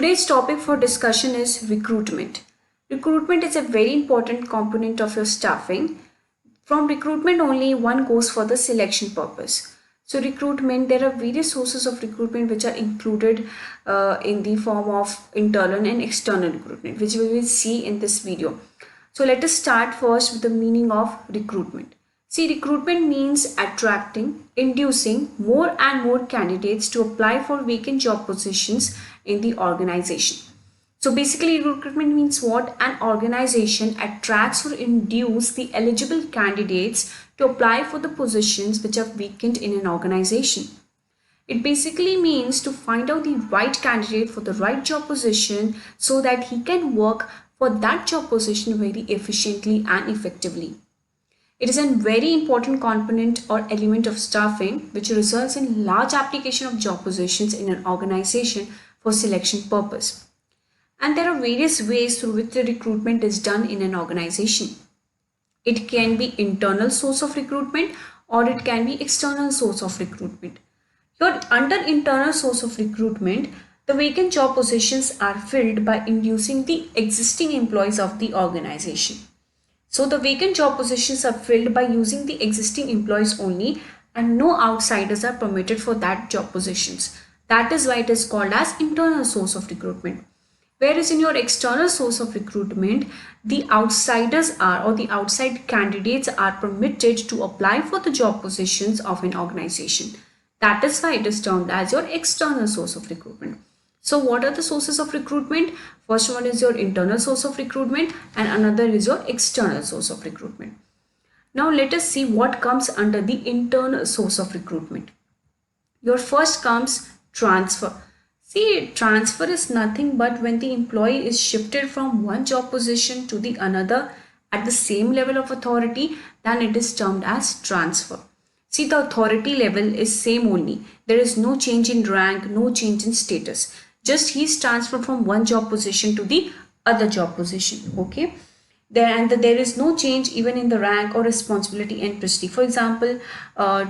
Today's topic for discussion is recruitment. Recruitment is a very important component of your staffing. From recruitment only one goes for the selection purpose. So recruitment, there are various sources of recruitment which are included in the form of internal and external recruitment, which we will see in this video. So let us start first with the meaning of recruitment. See, recruitment means attracting, inducing more and more candidates to apply for vacant job positions in the organization. So basically, recruitment means what? An organization attracts or induce the eligible candidates to apply for the positions which are vacant in an organization. It basically means to find out the right candidate for the right job position so that he can work for that job position very efficiently and effectively. It is a very important component or element of staffing which results in large application of job positions in an organization for selection purpose. And there are various ways through which the recruitment is done in an organization. It can be internal source of recruitment or it can be external source of recruitment. Here, under internal source of recruitment, the vacant job positions are filled by inducing the existing employees of the organization. So the vacant job positions are filled by using the existing employees only, and no outsiders are permitted for that job positions. That is why it is called as internal source of recruitment. Whereas in your external source of recruitment, the outsiders are or the outside candidates are permitted to apply for the job positions of an organization. That is why it is termed as your external source of recruitment. So what are the sources of recruitment? First one is your internal source of recruitment and another is your external source of recruitment. Now let us see what comes under the internal source of recruitment. Your first comes transfer. See, transfer is nothing but when the employee is shifted from one job position to the another at the same level of authority, then it is termed as transfer. See, the authority level is same only. There is no change in rank, no change in status. Just he is transferred from one job position to the other job position. Okay. There is no change even in the rank or responsibility and prestige. For example,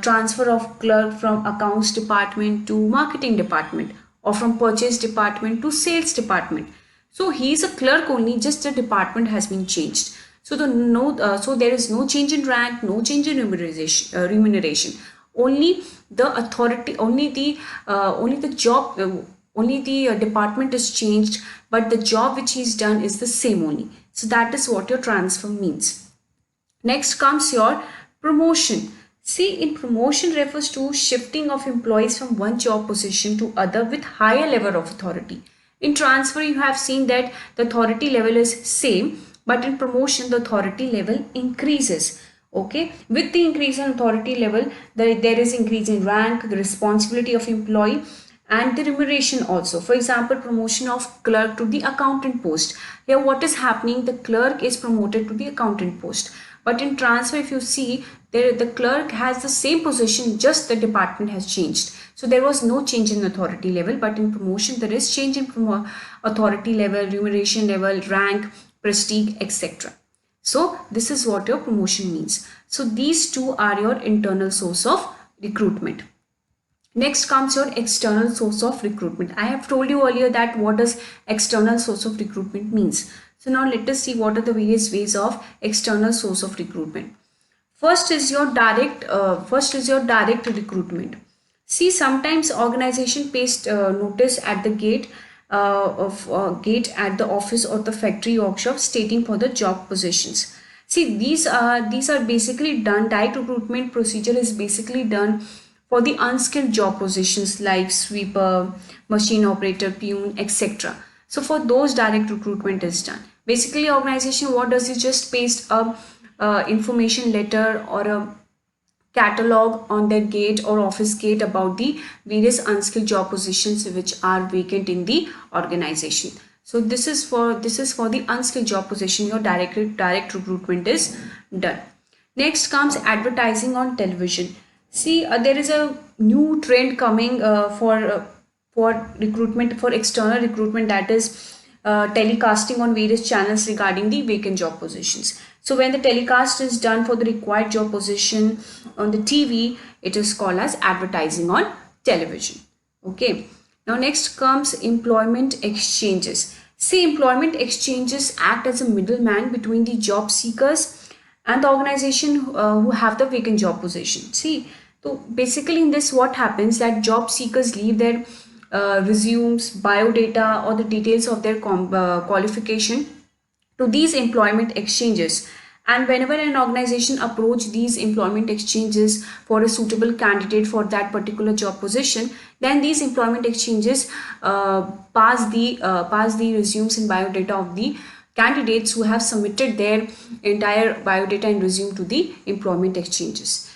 transfer of clerk from accounts department to marketing department or from purchase department to sales department. So he is a clerk only, just the department has been changed. So there is no change in rank, no change in remuneration. Only the authority, only the job. Only the department is changed, but the job which he's done is the same only. So that is what your transfer means. Next comes your promotion. See, in promotion refers to shifting of employees from one job position to other with higher level of authority. In transfer, you have seen that the authority level is same, but in promotion, the authority level increases. Okay, with the increase in authority level, there is increase in rank, the responsibility of employee, and the remuneration also. For example, promotion of clerk to the accountant post. Here what is happening, the clerk is promoted to the accountant post, but in transfer, if you see there, the clerk has the same position, just the department has changed. So there was no change in authority level, but in promotion there is change in authority level, remuneration level, rank, prestige, etc. So this is what your promotion means. So these two are your internal source of recruitment. Next comes your external source of recruitment. I have told you earlier that what does external source of recruitment means. So now let us see what are the various ways of external source of recruitment. First is your direct recruitment. See, sometimes organization paste notice at the gate at the office or the factory workshop stating for the job positions. See, these are basically done. Direct recruitment procedure is basically done for the unskilled job positions like sweeper, machine operator, peon, etc. So for those, direct recruitment is done. Basically, organization what does it just paste a information letter or a catalog on their gate or office gate about the various unskilled job positions which are vacant in the organization. So this is for the unskilled job position. Your direct recruitment is done. Next comes advertising on television. See, there is a new trend coming for recruitment, for external recruitment, that is telecasting on various channels regarding the vacant job positions. So when the telecast is done for the required job position on the TV, it is called as advertising on television. Okay. Now next comes employment exchanges. See, employment exchanges act as a middleman between the job seekers and the organization who have the vacant job position. See, so basically in this what happens that job seekers leave their resumes, biodata or the details of their qualification to these employment exchanges, and whenever an organization approach these employment exchanges for a suitable candidate for that particular job position, then these employment exchanges pass the resumes and biodata of the candidates who have submitted their entire biodata and resume to the employment exchanges.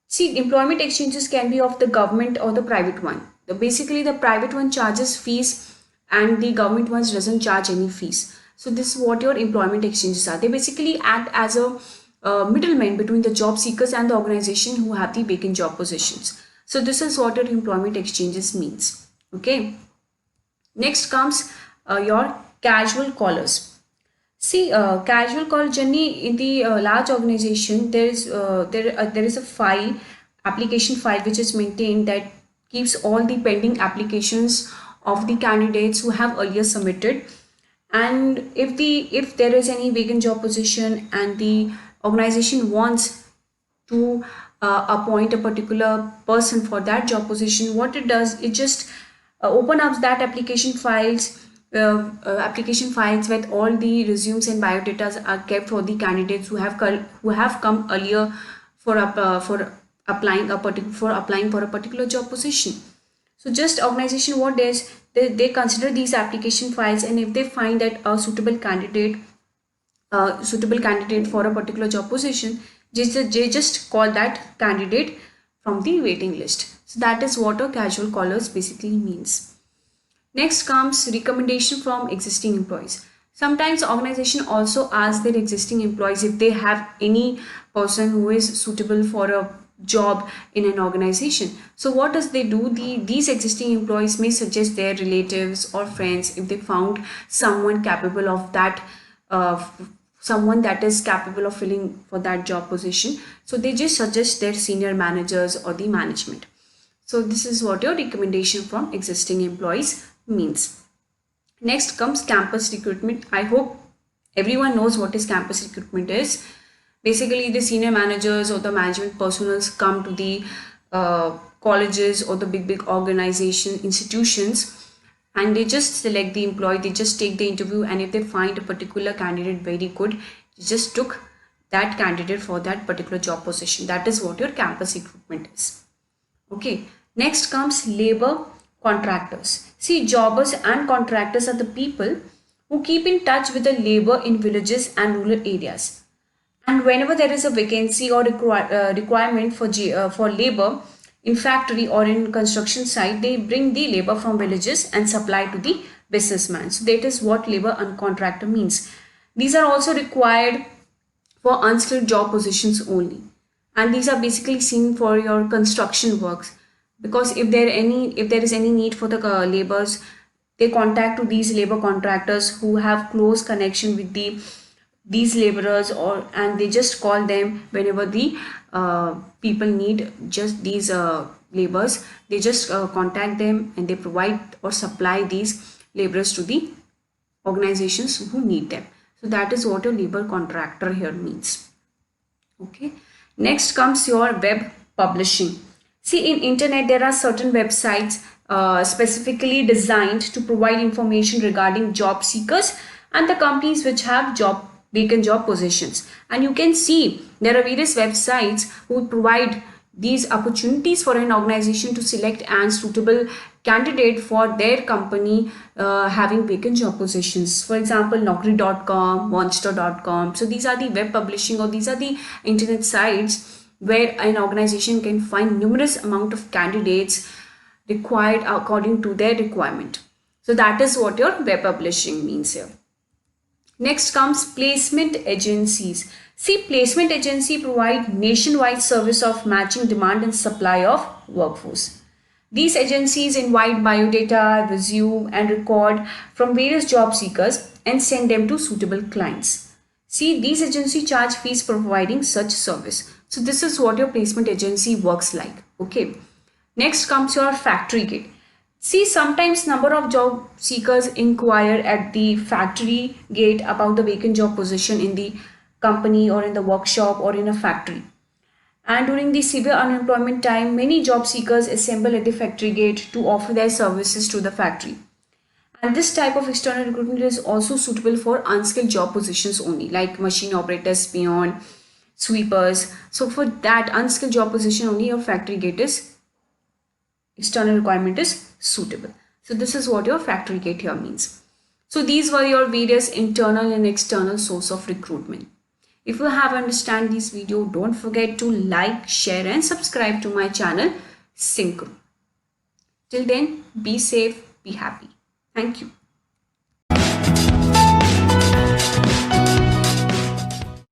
See, employment exchanges can be of the government or the private one. Basically, the private one charges fees and the government ones doesn't charge any fees. So this is what your employment exchanges are. They basically act as a middleman between the job seekers and the organization who have the vacant job positions. So this is what your employment exchanges means. Okay. Next comes your casual callers. See, casual call journey in the large organization, there is a file, application file, which is maintained that keeps all the pending applications of the candidates who have earlier submitted. And if there is any vacant job position and the organization wants to appoint a particular person for that job position, what it does, it just open up that application files with all the resumes and biodatas are kept for the candidates who have come earlier for applying for a particular job position. So just organization what does, they consider these application files, and if they find that a suitable candidate for a particular job position, they just call that candidate from the waiting list. So that is what a casual callers basically means. Next comes recommendation from existing employees. Sometimes organization also ask their existing employees if they have any person who is suitable for a job in an organization. So what does they do? These existing employees may suggest their relatives or friends if they found someone capable of that, someone that is capable of filling for that job position. So they just suggest their senior managers or the management. So this is what your recommendation from existing employees means. Next comes campus recruitment. I hope everyone knows what is campus recruitment is. Basically, the senior managers or the management personnel come to the colleges or the big organization institutions, and they just select the employee. They just take the interview, and if they find a particular candidate very good, they just took that candidate for that particular job position. That is what your campus recruitment is. Okay. Next comes labor contractors. See, jobbers and contractors are the people who keep in touch with the labor in villages and rural areas. And whenever there is a vacancy or requirement for labor in factory or in construction site, they bring the labor from villages and supply to the businessman. So that is what labor and contractor means. These are also required for unskilled job positions only, and these are basically seen for your construction works, because if there is any need for the laborers, they contact to these labor contractors who have close connection with these laborers, and they just call them whenever the people need just these laborers. They just contact them and they provide or supply these laborers to the organizations who need them. So that is what a labor contractor here means. Okay. Next comes your web publishing. See, in internet there are certain websites specifically designed to provide information regarding job seekers and the companies which have vacant job positions. And you can see there are various websites who provide these opportunities for an organization to select an suitable candidate for their company having vacant job positions. For example, Naukri.com, Monster.com. So these are the web publishing, or these are the internet sites where an organization can find numerous amount of candidates required according to their requirement. So that is what your web publishing means here. Next comes placement agencies. See, placement agency provide nationwide service of matching demand and supply of workforce. These agencies invite biodata, resume and record from various job seekers and send them to suitable clients. See, these agencies charge fees for providing such service. So this is what your placement agency works like. Okay. Next comes your factory gig. See, sometimes number of job seekers inquire at the factory gate about the vacant job position in the company or in the workshop or in a factory. And during the severe unemployment time, many job seekers assemble at the factory gate to offer their services to the factory. And this type of external recruitment is also suitable for unskilled job positions only, like machine operators, peon, sweepers. So for that unskilled job position only, your factory gate is external requirement is suitable. So this is what your factory gate here means. So these were your various internal and external source of recruitment. If you have understand this video, don't forget to like, share and subscribe to my channel Synchro. Till then, be safe, be happy. Thank you.